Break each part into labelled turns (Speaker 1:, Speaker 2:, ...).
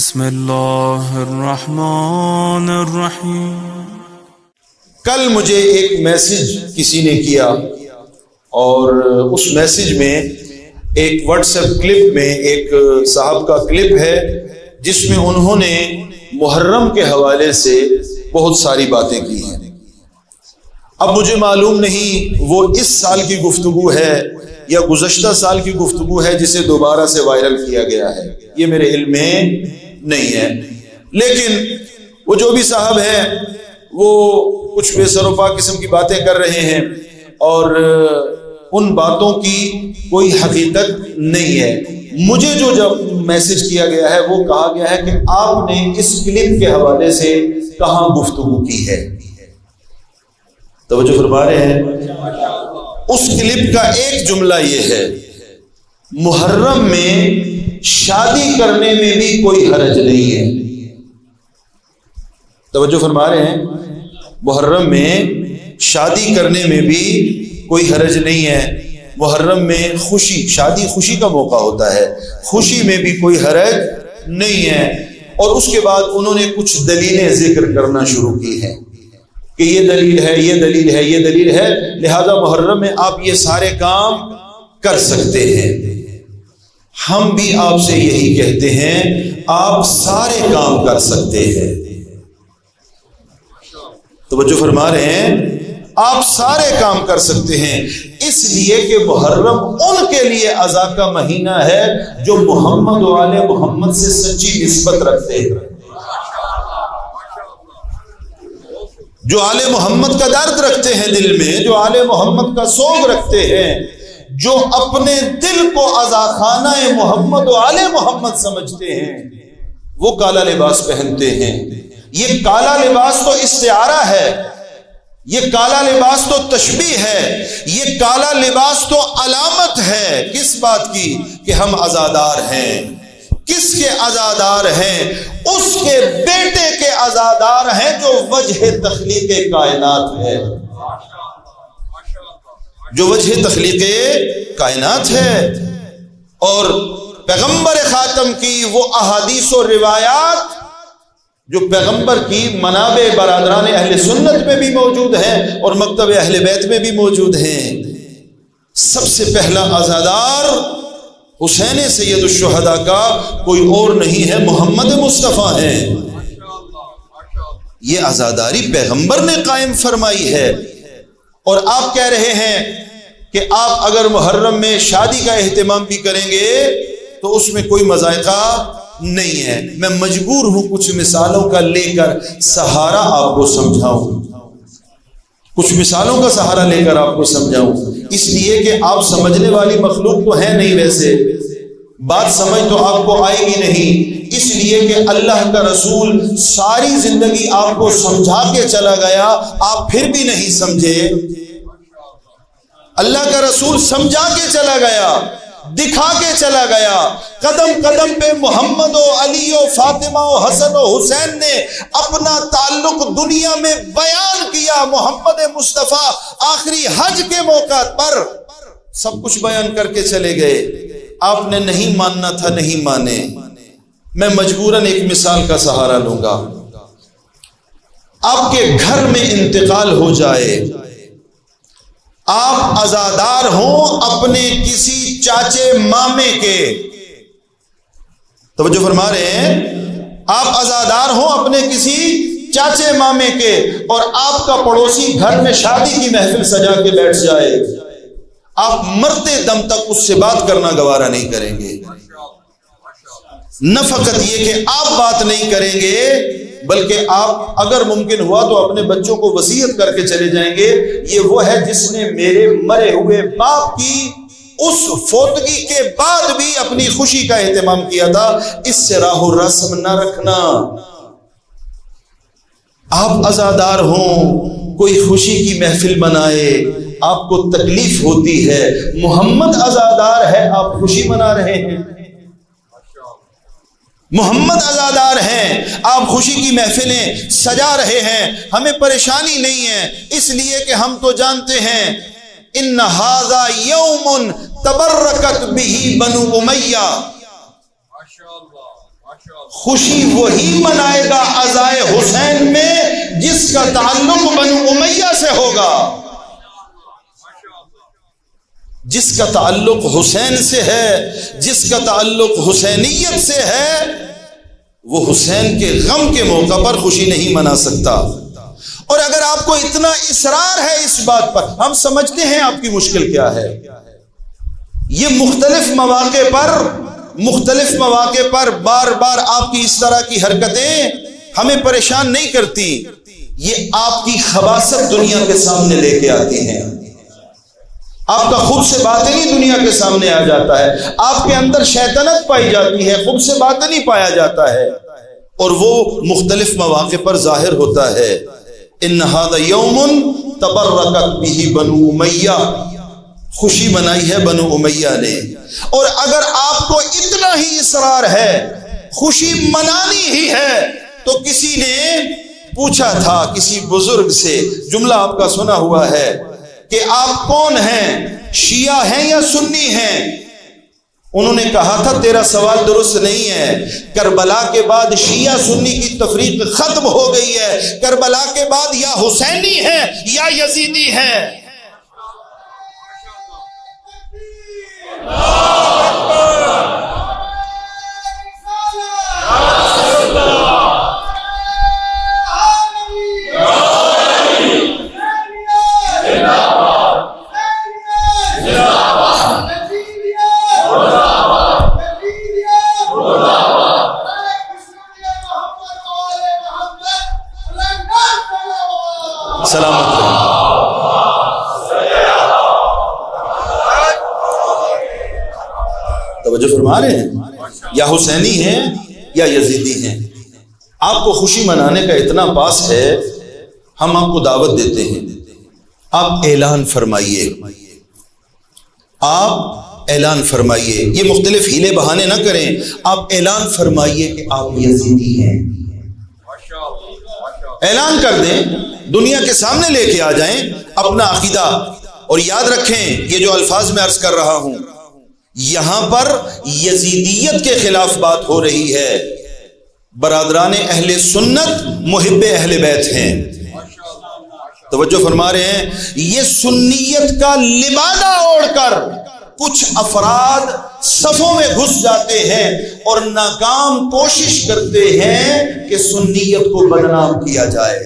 Speaker 1: بسم اللہ الرحمن الرحیم۔
Speaker 2: کل مجھے ایک میسج کسی نے کیا اور اس میسج میں ایک واٹس ایپ کلپ میں ایک صاحب کا کلپ ہے جس میں انہوں نے محرم کے حوالے سے بہت ساری باتیں کی ہیں۔ اب مجھے معلوم نہیں وہ اس سال کی گفتگو ہے یا گزشتہ سال کی گفتگو ہے جسے دوبارہ سے وائرل کیا گیا ہے، یہ میرے علم میں نہیں ہے، لیکن وہ جو بھی صاحب ہیں وہ کچھ بے سر و پا قسم کی باتیں کر رہے ہیں اور ان باتوں کی کوئی حقیقت نہیں ہے۔ مجھے جو جب میسج کیا گیا ہے وہ کہا گیا ہے کہ آپ نے اس کلپ کے حوالے سے کہاں گفتگو کی ہے؟ توجہ فرما رہے ہیں؟ اس کلپ کا ایک جملہ یہ ہے، محرم میں شادی کرنے میں بھی کوئی حرج نہیں ہے۔ توجہ فرما رہے ہیں؟ محرم میں شادی کرنے میں بھی کوئی حرج نہیں ہے۔ محرم میں خوشی، شادی خوشی کا موقع ہوتا ہے، خوشی میں بھی کوئی حرج نہیں ہے۔ اور اس کے بعد انہوں نے کچھ دلیلیں ذکر کرنا شروع کی ہیں کہ یہ دلیل ہے، یہ دلیل ہے، یہ دلیل ہے، لہذا محرم میں آپ یہ سارے کام کر سکتے ہیں۔ ہم بھی آپ سے یہی کہتے ہیں، آپ سارے کام کر سکتے ہیں۔ توجہ فرما رہے ہیں؟ آپ سارے کام کر سکتے ہیں، اس لیے کہ محرم ان کے لیے عزا کا مہینہ ہے جو محمد و آل محمد سے سچی نسبت رکھتے ہیں، جو آل محمد کا درد رکھتے ہیں دل میں، جو آل محمد کا سوگ رکھتے ہیں، جو اپنے دل کو عزا خانہ محمد و آل محمد سمجھتے ہیں، وہ کالا لباس پہنتے ہیں۔ یہ کالا لباس تو استعارہ ہے، یہ کالا لباس تو تشبیہ ہے، یہ کالا لباس تو علامت ہے کس بات کی؟ کہ ہم عزادار ہیں۔ کس کے عزادار ہیں؟ اس کے بیٹے کے عزادار ہیں جو وجہ تخلیق کائنات ہے، جو وجہ تخلیق کائنات ہے۔ اور پیغمبر خاتم کی وہ احادیث و روایات جو پیغمبر کی منابع برادران اہل سنت میں بھی موجود ہیں اور مکتب اہل بیت میں بھی موجود ہیں۔ سب سے پہلا عزادار حسین سید الشہداء کا کوئی اور نہیں ہے، محمد مصطفیٰ ہیں۔ یہ عزاداری پیغمبر نے قائم فرمائی ہے، اور آپ کہہ رہے ہیں کہ آپ اگر محرم میں شادی کا اہتمام بھی کریں گے تو اس میں کوئی مذائقہ نہیں ہے۔ میں مجبور ہوں کچھ مثالوں کا لے کر سہارا آپ کو سمجھاؤں، کچھ مثالوں کا سہارا لے کر آپ کو سمجھاؤں، اس لیے کہ آپ سمجھنے والی مخلوق تو ہے نہیں، ویسے بات سمجھ تو آپ کو آئے گی نہیں، اس لیے کہ اللہ کا رسول ساری زندگی آپ کو سمجھا کے چلا گیا، آپ پھر بھی نہیں سمجھے۔ اللہ کا رسول سمجھا کے چلا گیا، دکھا کے چلا گیا، قدم قدم پہ محمد و علی و فاطمہ و حسن و حسین نے اپنا تعلق دنیا میں بیان کیا۔ محمد مصطفیٰ آخری حج کے موقع پر سب کچھ بیان کر کے چلے گئے، آپ نے نہیں ماننا تھا، نہیں مانے۔ میں مجبوراً ایک مثال کا سہارا لوں گا۔ آپ کے گھر میں انتقال ہو جائے، آپ عزادار ہوں اپنے کسی چاچے مامے کے، توجہ فرما رہے ہیں؟ آپ عزادار ہوں اپنے کسی چاچے مامے کے، اور آپ کا پڑوسی گھر میں شادی کی محفل سجا کے بیٹھ جائے، آپ مرتے دم تک اس سے بات کرنا گوارا نہیں کریں گے۔ نہ فقط یہ کہ آپ بات نہیں کریں گے، بلکہ آپ اگر ممکن ہوا تو اپنے بچوں کو وصیت کر کے چلے جائیں گے، یہ وہ ہے جس نے میرے مرے ہوئے باپ کی اس فوتگی کے بعد بھی اپنی خوشی کا اہتمام کیا تھا، اس سے راہ و رسم نہ رکھنا۔ آپ عزادار ہوں، کوئی خوشی کی محفل منائے، آپ کو تکلیف ہوتی ہے، محمد عزادار ہے، آپ خوشی منا رہے ہیں، محمد عزادار ہیں، آپ خوشی کی محفلیں سجا رہے ہیں، ہمیں پریشانی نہیں ہے، اس لیے کہ ہم تو جانتے ہیں ان ھذا یوم تبرکت بہ بنو امیہ، خوشی وہی منائے گا عزائے حسین میں جس کا تعلق بنو امیہ سے ہوگا، جس کا تعلق حسین سے ہے، جس کا تعلق حسینیت سے ہے، وہ حسین کے غم کے موقع پر خوشی نہیں منا سکتا۔ اور اگر آپ کو اتنا اصرار ہے اس بات پر، ہم سمجھتے ہیں آپ کی مشکل کیا ہے، یہ مختلف مواقع پر بار بار آپ کی اس طرح کی حرکتیں ہمیں پریشان نہیں کرتی، یہ آپ کی خباثت دنیا کے سامنے لے کے آتی ہیں، آپ کا خود سے باطنی دنیا کے سامنے آ جاتا ہے، آپ کے اندر شیطنت پائی جاتی ہے، خود سے باطنی پایا جاتا ہے، اور وہ مختلف مواقع پر ظاہر ہوتا ہے۔ ان ھذا یوم تبرکت بہ بنو امیہ، خوشی منائی ہے بنو امیہ نے۔ اور اگر آپ کو اتنا ہی اصرار ہے، خوشی منانی ہی ہے، تو کسی نے پوچھا تھا کسی بزرگ سے، جملہ آپ کا سنا ہوا ہے کہ آپ کون ہیں، شیعہ ہیں یا سنی ہیں؟ انہوں نے کہا تھا تیرا سوال درست نہیں ہے، کربلا کے بعد شیعہ سنی کی تفریق ختم ہو گئی ہے، کربلا کے بعد یا حسینی ہے یا یزیدی ہے۔ سلامت رہے۔ توجہ فرما رہے ہیں، یا حسینی ہیں یا یزیدی ہیں، آپ کو خوشی منانے کا اتنا پاس ہے، ہم آپ کو دعوت دیتے ہیں، آپ اعلان فرمائیے، آپ اعلان فرمائیے، یہ مختلف ہیلے بہانے نہ کریں، آپ اعلان فرمائیے کہ آپ یزیدی ہیں، اعلان کر دیں، دنیا کے سامنے لے کے آ جائیں اپنا عقیدہ۔ اور یاد رکھیں یہ جو الفاظ میں عرض کر رہا ہوں، یہاں پر یزیدیت کے خلاف بات ہو رہی ہے، برادران اہل سنت محب اہل بیت ہیں، توجہ فرما رہے ہیں۔ یہ سنیت کا لبادہ اوڑھ کر کچھ افراد صفوں میں گھس جاتے ہیں اور ناکام کوشش کرتے ہیں کہ سنیت کو بدنام کیا جائے،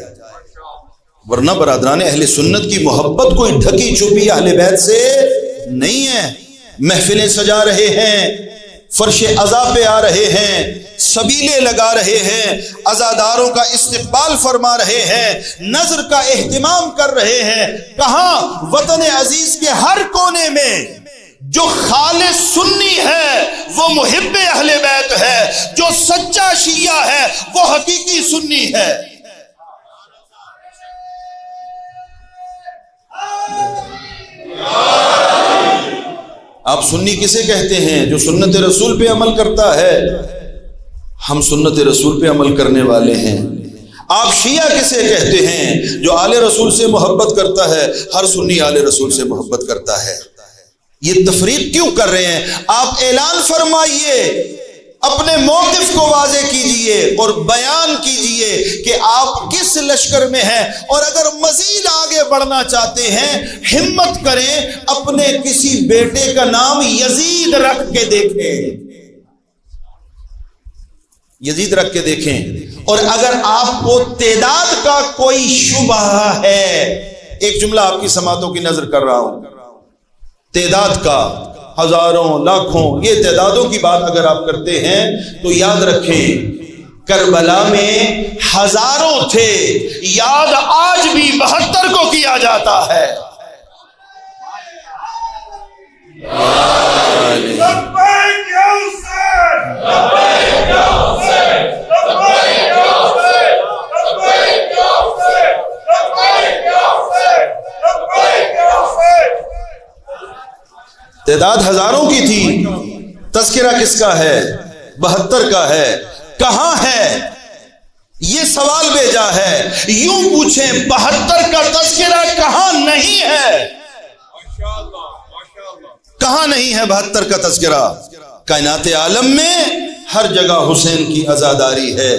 Speaker 2: ورنہ برادران اہل سنت کی محبت کوئی ڈھکی چھپی اہل بیت سے نہیں ہے۔ محفلیں سجا رہے ہیں، فرش عزا پہ آ رہے ہیں، سبیلے لگا رہے ہیں، عزاداروں کا استقبال فرما رہے ہیں، نظر کا اہتمام کر رہے ہیں۔ کہاں؟ وطن عزیز کے ہر کونے میں جو خالص سنی ہے وہ محب اہل بیت ہے، جو سچا شیعہ ہے وہ حقیقی سنی ہے۔ آپ سنی کسے کہتے ہیں؟ جو سنت رسول پہ عمل کرتا ہے، ہم سنت رسول پہ عمل کرنے والے ہیں۔ آپ شیعہ کسے کہتے ہیں؟ جو آل رسول سے محبت کرتا ہے، ہر سنی آل رسول سے محبت کرتا ہے۔ یہ تفریق کیوں کر رہے ہیں؟ آپ اعلان فرمائیے، اپنے موقف کو واضح کیجئے اور بیان کیجئے کہ آپ کس لشکر میں ہیں، اور اگر مزید آگے بڑھنا چاہتے ہیں ہمت کریں، اپنے کسی بیٹے کا نام یزید رکھ کے دیکھیں، یزید رکھ کے دیکھیں۔ اور اگر آپ کو تعداد کا کوئی شبہ ہے، ایک جملہ آپ کی سماعتوں کی نظر کر رہا ہوں، تعداد کا، ہزاروں لاکھوں، یہ تعدادوں کی بات اگر آپ کرتے ہیں تو یاد رکھیں کربلا میں ہزاروں تھے، یاد آج بھی 72 کو کیا جاتا ہے۔ تعداد ہزاروں کی تھی، تذکرہ کس کا ہے؟ 72 کا ہے۔ کہاں ہے؟ یہ سوال بھیجا ہے، یوں پوچھیں 72 کا تذکرہ کہاں نہیں ہے؟ کہاں نہیں ہے 72 کا تذکرہ؟ کائنات عالم میں ہر جگہ حسین کی عزاداری ہے،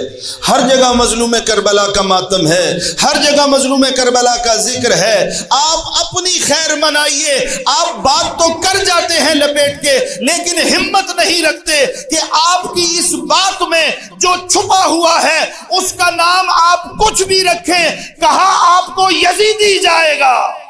Speaker 2: ہر جگہ مظلوم کربلا کا ماتم ہے، ہر جگہ مظلوم کربلا کا ذکر ہے۔ آپ اپنی خیر منائیے، آپ بات تو کر جاتے ہیں لپیٹ کے، لیکن ہمت نہیں رکھتے کہ آپ کی اس بات میں جو چھپا ہوا ہے اس کا نام آپ کچھ بھی رکھیں، کہاں آپ کو یزیدی جائے گا۔